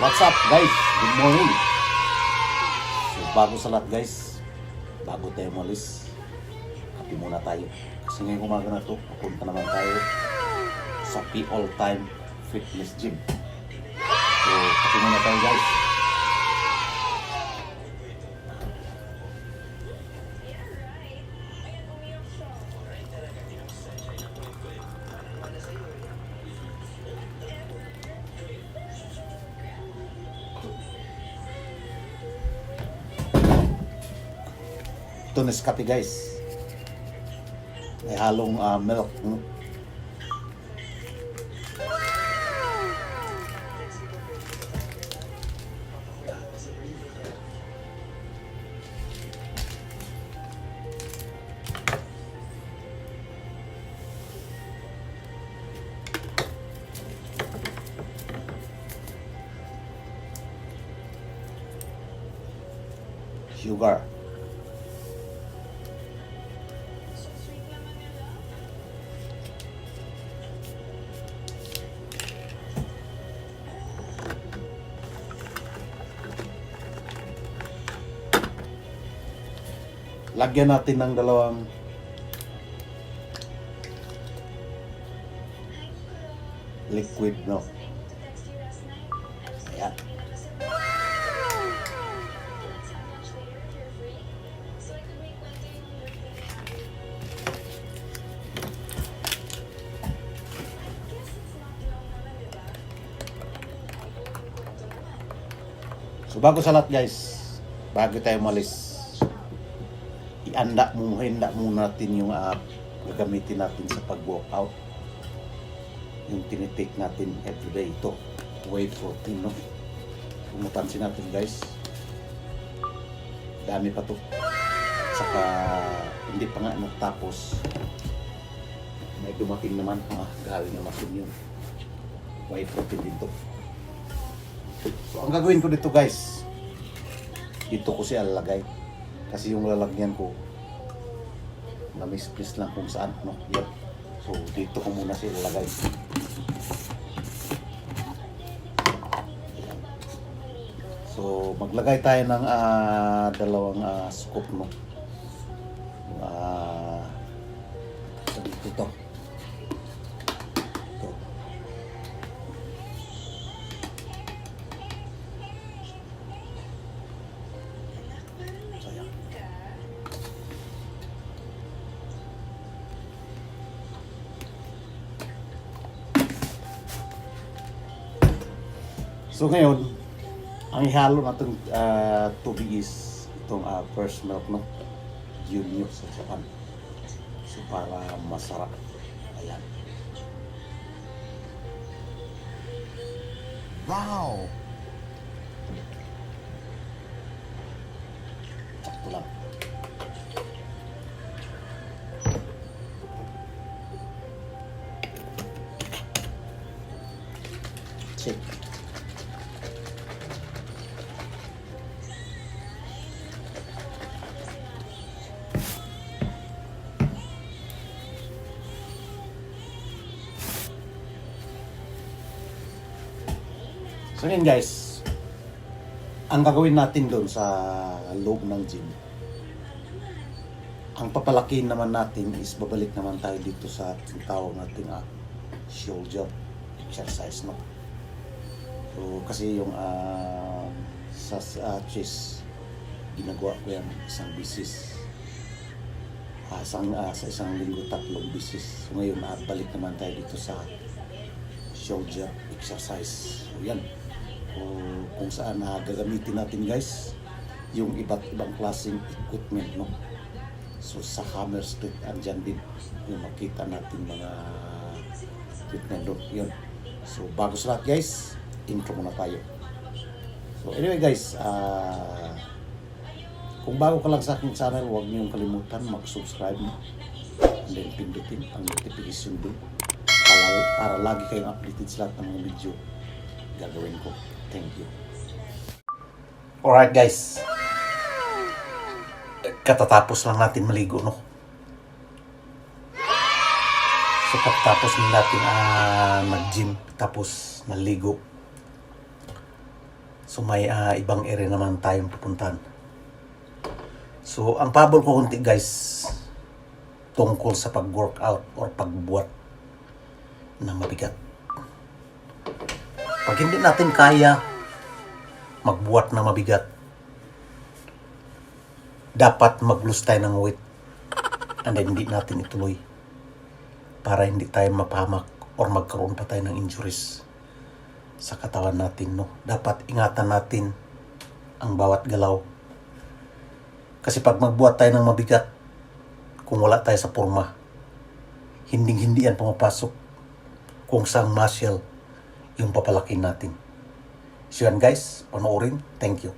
What's up guys? Good morning. So bago sa lahat guys, bago tayo umalis, kape muna tayo. Kasi ngayong umaga na to, papunta naman tayo sa P All Time Fitness Gym. So kape muna tayo guys. Ito Nescafe guys. May halong milk. Sugar. Lagyan natin ng dalawang liquid milk. Ayan. So bago sa lahat guys, bago tayo umalis, ihanda muna natin yung gagamitin natin sa pag-workout. Yung tinitake natin everyday, ito whey protein, no? Kung mapansin natin guys, dami pa to. Saka hindi pa nga natapos, may dumating naman galing na masin yun. Whey protein dito. So ang gagawin ko dito guys, dito ko siya lalagay. Kasi yung lalagyan ko, na-misplace lang kung saan, no? Yep. So, dito ko muna siya lalagay. So, maglagay tayo ng dalawang scoop, no? Dito to. Ito. So ngayon, ang ihalo natin tubig is itong first milk, no? Junior sa Japan. So para masarap. Ayan. Wow! Sakto lang. Check. So yun guys, ang gagawin natin doon sa loob ng gym, ang papalakin naman natin is babalik naman tayo dito sa tawag natin shoulder exercise, no? So kasi yung sa chest, ginagawa ko yan isang bisis, sa isang linggo 3 bisis. So ngayon balik naman tayo dito sa shoulder exercise. So yan, kung saan gagamitin natin guys yung iba't ibang klaseng equipment, no? So sa hammer strip andyan din yung makita natin mga equipment doon. Yun. So bago sa lahat guys, intro muna tayo. So anyway guys, kung bago ka lang sa aking channel, huwag niyong kalimutan mag-subscribe, and then pindutin ang notification bell para lagi kayong updated sa lahat ng mga video gagawin ko. Thank you. Alright guys, katatapos lang natin maligo, no? So pagkatapos natin mag-gym, tapos maligo, So may ibang area naman tayong pupuntahan. So ang pabor ko kunti guys, tungkol sa pag-workout or pagbuhat na mabigat. Pag hindi natin kaya magbuhat na mabigat, dapat mag-lose tayo ng weight and then hindi natin ituloy para hindi tayo mapahamak or magkaroon pa tayo ng injuries sa katawan natin, no? Dapat ingatan natin ang bawat galaw. Kasi pag magbuhat tayo ng mabigat, kung wala tayo sa forma, hindi yan pumapasok kung saang muscle yung papalakin natin. So yan guys, panoorin. Thank you.